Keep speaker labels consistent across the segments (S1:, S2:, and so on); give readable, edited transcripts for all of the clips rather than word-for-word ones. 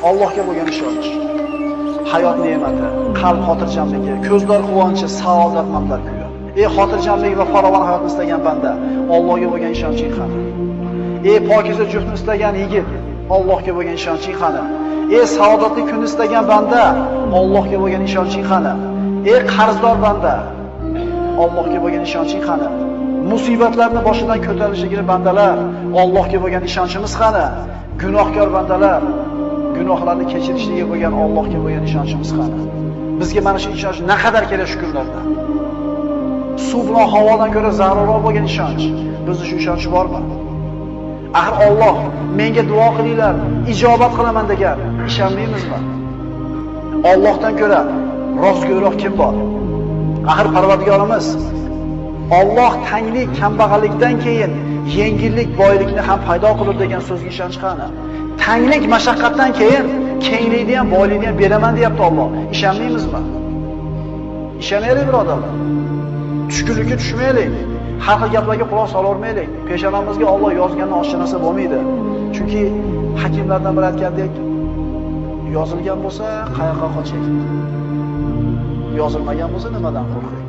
S1: Allohga bo'lgan ishonch, hayot ne'mati, qalb xotirjamligi, ko'zlar quvonchi, saodatmandlar kuyi. Ey xotirjamlik va farovon hayotni istagan banda, Allohga bo'lgan ishonching qani? Ey pokiza juftni istagan yigit, Allohga bo'lgan ishonching qani? Ey saodatli kunni istagan banda, Allohga bo'lgan ishonching qani? Ey qarzdor banda, Allohga bo'lgan ishonching qani? Musibatlarni boshidan ko'tarishligini bandalar, Allohga bo'lgan ishonchimiz qani? Gunohkor bandalar, gunohlarni kechirishligiga bo'lgan Allohga bo'lgan ishonchimiz qani? Bizga mana shu ishonch naqadar kerak shu kunlarda. Suv bilan havodan ko'ra zarurroq bo'lgan ishonch. Bizda shu ishonch bormi? Axir Alloh menga duo qilinglar, ijobat qilaman degan, ishonmaymizmi? Allohdan ko'ra rostgo'yroq kim bor? Axir Parvardigorimiz Alloh tanglik, kambag'allikdan keyin yengillik, boylikni ham paydo qilib degan so'zga ishonch qani? Tanglik, mashaqqatdan keyin kenglikni ham, boylikni ham beraman deyapti Alloh. Ishonmaymizmi? Ishonaylik birodarlar. Tushkunlikka tushmaylik. Har xil gaplarga quloq solavermaylik. Peshonamizga Alloh yozganni oshcha narsa bo'lmaydi. Chunki hakimlardan biri aytgandek, yozilgan bo'lsa qayoqqa qoching? Yozilmagan bo'lsa nimadan qo'rqing?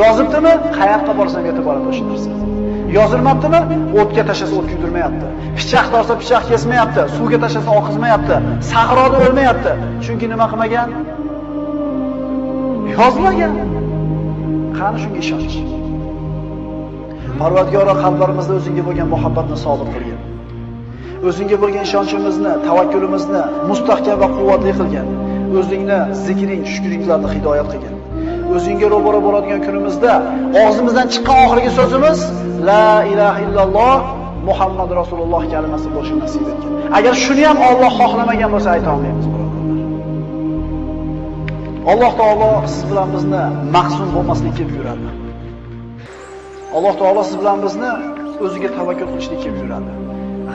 S1: Yozibdimi? Qayoqqa borsang yetib boradi o'sha narsa. Yozilmabdimi? O'tga tashlasa o't kuydirmayapti. Pichoq torsa pichoq kesmayapti. Suvga tashlasa oqizmayapti. Sahroda o'lmayapti. Chunki nima qilmagan? Yozmagan. Qani shunga ishonch. Parvardigor qalblarimizda o'zingga bo'lgan muhabbatni sobit qilgin. O'zingga bo'lgan ishonchimizni, tavakkulimizni mustahkam va quvvatli qilgin. O'zingni zikring, shukringlarni hidoyat qilgin. O'zingga ro'baro bo'ladigan kunimizda og'zimizdan chiqqan oxirgi so'zimiz la ilaha illalloh Muhammad Rasululloh kalimasi bo'lishini nasib etgin. Agar shuni ham Alloh xohlamagan bo'lsa ayta olmaymiz birodarlar. Alloh taolo siz bilan bizni mahzun bo'lmaslikka buyuradi. Alloh taolo siz bilan bizni o'ziga tavakkul qilishlikka buyuradi.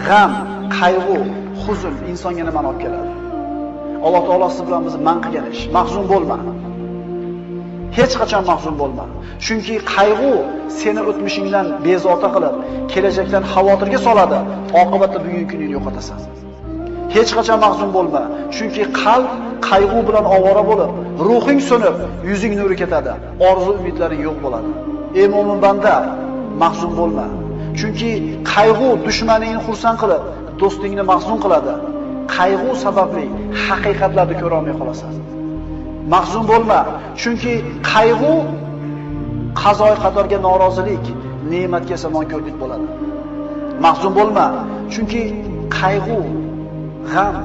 S1: G'am, qayg'u, huzn insonga nimani olib keladi? Alloh taolo siz bilan bizni man qilgan ish. Mahzun bo'lma. Hech qachon mahzun bo'lma. Chunki qayg'u seni o'tmishingdan bezovta qilib, kelajakdan xavotirga soladi. Oqibatda bugungi kuningni yo'qotasan. Hech qachon mahzun bo'lma. Chunki qalb qayg'u bilan ovora bo'lib, ruhing so'nib, yuzing nuri ketadi. Orzu umidlaring yo'q bo'ladi. Ey mo'min banda, mahzun bo'lma. Chunki qayg'u dushmaningni xursand qilib, do'stingni mahzun qiladi. Qayg'u sababli haqiqatlarni ko'ra olmay qolasan. Mahzun bo'lma, chunki qayg'u qazoy qadorga norozilik, ne'matga samonko'rlik bo'ladi. Mahzun bo'lma, chunki qayg'u, g'am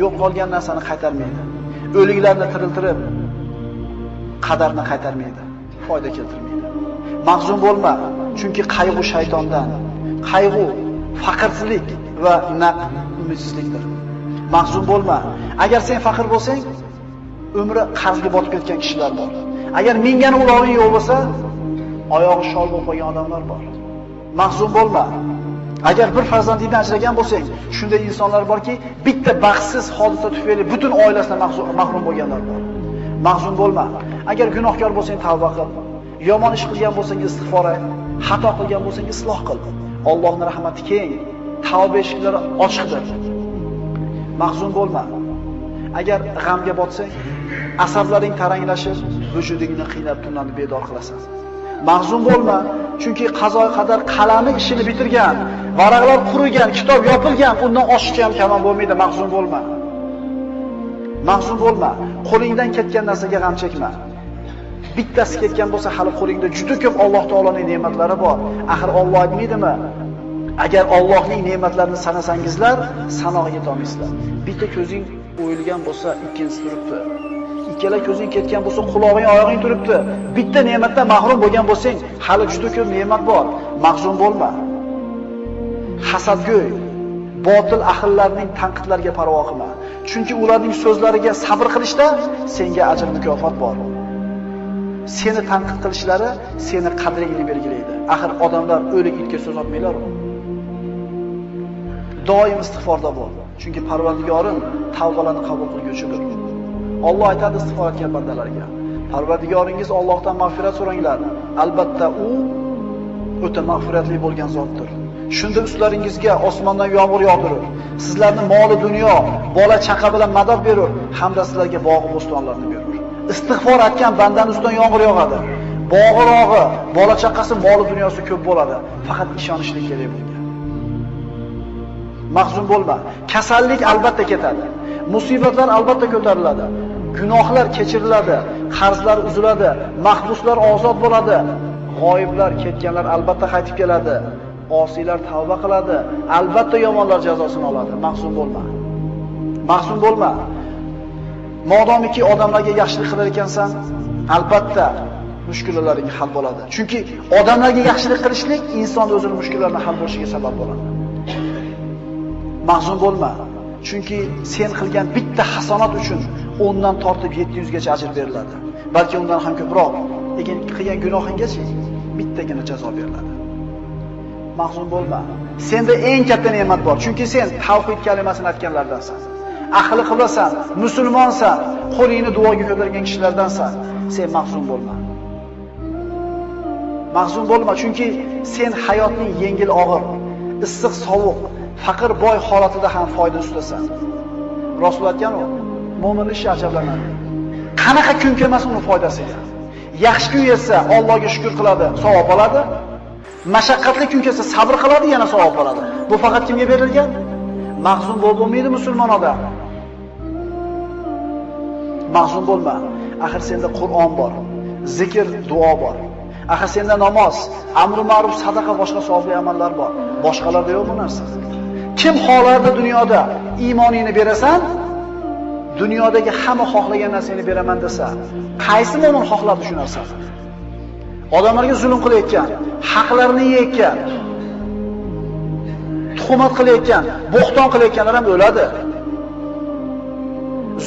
S1: yo'q qolgan narsani qaytarmaydi. O'liklarni tiriltirib, qadarni qaytarmaydi, foyda keltirmaydi. Mahzun bo'lma, chunki qayg'u shaytondan, qayg'u faqrsizlik va naq umidsizlikdir. Mahzun bo'lma. Agar sen faqir bo'lsang, umri qarzga botib ketgan kishilar bor. Agar mingani uloving yo'q bo'lsa, oyog'i shol bo'lib qolgan odamlar bor. Mahzun bo'lma. Agar bir farzandingdan ajragan bo'lsang, shunday insonlar borki, bitta baxtsiz hodisa tufayli butun oilasidan mahrum bo'lganlar bor. Mahzun bo'lma. Agar gunohkor bo'lsang, tavba qil. Yomon ish qilgan bo'lsang, istig'for et. Xato qilgan bo'lsang, isloh qil. Allohning rahmati keng, tavba eshiklari ochiqdir. Mahzun bo'lma. Agar g'amga botsang, asablaring taranglashib, vujudingni qiynab tunlarni bedor qilasan. Mahzun bo'lma, chunki qazo qadar qalami ishini bitirgan, varaqlar qurigan, kitob yopilgan, undan oshiqcha ham kamon bo'lmaydi. Mahzun bo'lma. Mahzun bo'lma. Qo'lingdan ketgan narsaga g'am chekma. Bittasi ketgan bo'lsa, hali qo'lingda juda ko'p Alloh taoloning ne'matlari bor. Axir Alloh aytmaydimi? Agar Allohning ne'matlarini sanasangizlar, sanog'iga yeta olmaysizlar. Bitta ko'zing o'yilgan bo'lsa, ikkinchisi turibdi. Ikkala ko'zing ketgan bo'lsa, qulog'ing, oyog'ing turibdi. Bitta ne'matdan mahrum bo'lgan bo'lsang, hali juda ko'p ne'mat bor. Mahzun bo'lma. Hasadgo'y, botil ahillarning tanqidlariga parvo qilma. Chunki ularning so'zlariga sabr qilishda senga ajr mukofot bor. Seni tanqid qilishlari seni qadringni belgilaydi. Axir odamlar o'lik itga so'z otmaylar-ku. Doim istig'forda bo'l. Chunki Parvardigoring tavbalarni qabul qilguvchidir. Alloh aytadi istig'for etgan bandalarga. Parvardigoringiz Allohdan mag'firat so'ranglar. Albatta u o'ta mag'firatli bo'lgan zotdir. Shunda ustlaringizga osmondan yomg'ir yog'dirib, Sizlarni moli dunyo, bola chaqa bilan madad berur, hamda sizlarga bog' bo'stonlarni berur. Istig'for aytgan bandaning ustidan yomg'ir yog'adi. Bog'irog'i, bola chaqasi, moli dunyosi ko'p bo'ladi. Faqat ishonishlik kerak bunga. Mahzun bo'lma. Kasallik albatta ketadi. Musibatlar albatta ko'tariladi. Gunohlar kechiriladi, qarzlar uziladi, mahbuslar ozod bo'ladi. G'oyiblar, ketganlar albatta qaytib keladi. Osiylar tavba qiladi, albatta yomonlar jazosini oladi. Mahzun bo'lma. Mahzun bo'lma. Modomiki odamlarga yaxshilik qilar ekansan, albatta mushkullalaring hal bo'ladi. Chunki odamlarga yaxshilik qilishlik inson o'zining mushkullarini hal bo'lishiga sabab bo'ladi. Mahzun bo'lma. Chunki sen qilgan bitta hasonat uchun 10 dan tortib 700 gacha ajr beriladi. Balki undan ham ko'proq. Lekin qilgan gunohinggacha bittagina jazo beriladi. Mahzun bo'lma. Senda eng katta ne'mat bor. Chunki sen tavhid kalimasini aytganlardansan. Ahli qiblasan, musulmonsan, qo'lingni duoga ko'targan kishilardansan. Sen mahzun bo'lma. Mahzun bo'lma, chunki sen hayotning yengil og'ir, issiq sovuq, faqir boy holatida ham foyda ustasan. Rasul aytgan-ku, mo'minlar ishi ajablanadi. Qanaqa kun kelmasa uni foydasiga. Yaxshi kun kelsa Allohga shukr qiladi, savob oladi. Mashaqqatli kun kelsa sabr qiladi, yana savob oladi. Bu faqat kimga berilgan? Mahzun bo'lmaydi musulmon odam. Mahzun bo'lma. Axir senda Qur'on bor, zikr, duo bor. Axir senda namoz, amr ma'ruf, sadaqa, boshqa savobli amallar bor. Boshqalarda yo'q bu narsa. Kim xohlardi dunyoda iymoningni berasan, dunyodagi hamma xohlagan narsani beraman desa, qaysi mo'min xohladi shu narsani? Odamlarga zulm qilayotgan, haqlarini yeyotgan, tuhmat qilayotgan, bo'xton qilayotganlar ham o'ladi.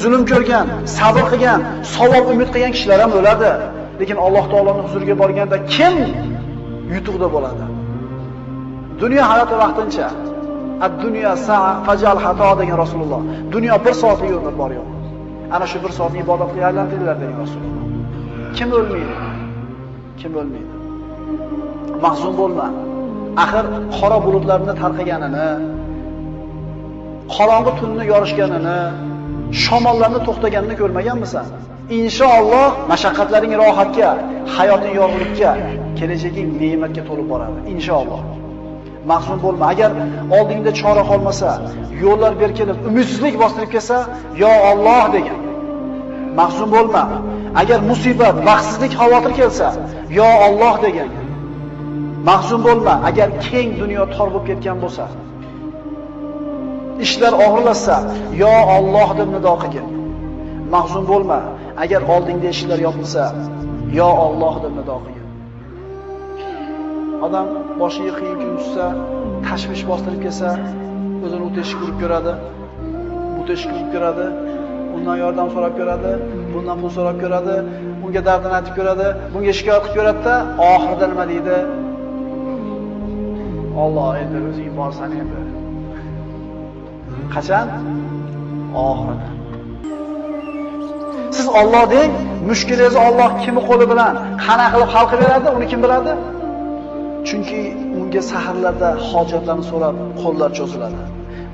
S1: Zulm ko'rgan, sabr qilgan, savob umid qilgan kishilar ham o'ladi. Lekin Alloh taoloning huzuriga borganda kim yutuqda bo'ladi? Dunyo hayoti vaqtincha. Ad-dunya sa'a fajal xato degan Rasululloh. Dunyo 1 soatlik umr bor yo'q. Ana shu 1 soatni ibodatga aylantiringlar degan Rasululloh. Kim o'lmaydi? Kim o'lmaydi? Mahzun bo'lma. Axir qora bulutlarning tarqaganini, qorong'i tunni yorishganini, shamollarni to'xtaganini ko'rmaganmisan? Inshaalloh mashaqqatlaring rohatga, hayoting yorug'likka, kelajaging ne'matga to'lib boradi. Inshaalloh. Mahzun bo'lma. Agar oldingda chora qolmasa, yo'llar berkilib, umidsizlik bostirib kelsa, yo Alloh degan. Mahzun bo'lma. Agar musibat, baxtsizlik, xavotir kelsa, yo Alloh degan. Mahzun bo'lma. Agar keng dunyo tor bo'lib ketgan bo'lsa, ishlar og'irlashsa, yo Alloh deb nido qilgin. Mahzun bo'lma. Agar oldingda eshiklar yopilsa, yo Alloh deb nido qilgin. Odam boshiga qiyin kun tushsa, tashvish bostirib kelsa, o'zini o'tishga urib ko'radi, butishga urib ko'radi, undan yordam so'rab ko'radi, bundan pul so'rab ko'radi, unga dardini aytib ko'radi, bunga shikoyat qilib ko'radi-da, oxirida nima deydi? Alloh endi o'zing borsan endi. Qachon? Oxirida. Siz Alloh deng, mushkulingizni Alloh kimi qo'li bilan qana qilib hal qilib beradi, uni kim biladi? Chunki unga saharlarda hojatlarni so'rab qo'llar cho'ziladi.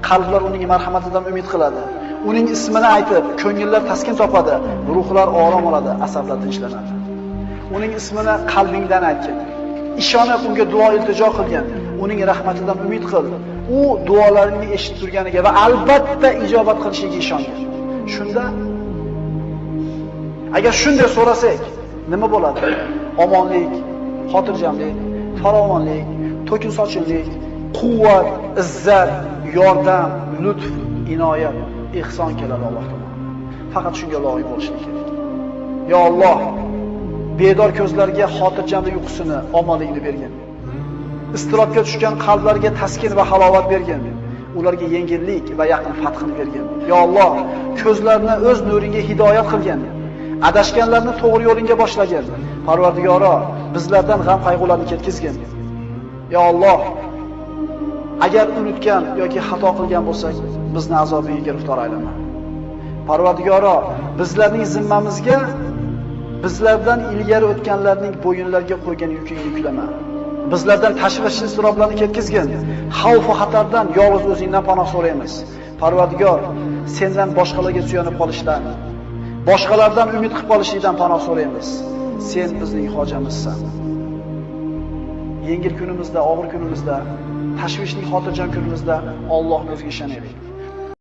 S1: Qalblar uning marhamatidan umid qiladi. Uning ismini aytib, ko'ngillar taskin topadi, ruhlar orom oladi, asablar tinchlanadi. Uning ismini qalbingdan aytgin. Ishonib unga duo iltijo qilgin. Uning rahmatidan umid qil. U duolaringni eshitib turganiga va albatta ijobat qilishiga ishongin. Shunda agar shunday so'rasak, nima bo'ladi? Omonlik, xotirjamlik, farovonlik, to'kin sochinlik, quvvat, izzat, yordam, lutf, inoyat, ihson keladi Alloh tomonidan. Faqat shunga loyiq bo'lishlik kerak. Yo Alloh, bedor ko'zlarga xotirjamlik uyqusini, omonlikni bergin. Istirobga tushgan qalblarga taskin va halovat bergin. Ularga yengillik va yaqin fathini bergin. Yo Alloh, ko'zlarini o'z nuringga hidoyat qilgin. Adashganlarni to'g'ri yo'lingga boshlagin. Parvardigoro, bizlardan g'am qayg'ularni ketkizgin. Ya Alloh, agar unutgan yoki xato qilgan bo'lsak, bizni azobiga giriftor aylama. Parvardigoro, bizlarning zimmamizga bizlardan ilgari o'tganlarning bo'yinlariga qo'ygan yukingni yuklama. Bizlardan tashvish iztiroblarni ketkizgin. Xavf va xatardan yolg'iz o'zingdan panoh so'raymiz. Parvardigor, sendan boshqalarga suyanib qolishdan, boshqalardan umid qilib qolishdan panoh so'raymiz. Sen bizning hojamizsan. Yengil kunimizda, og'ir kunimizda, tashvishli xotirjam kunimizda Allohga o'ziga ishonaylik.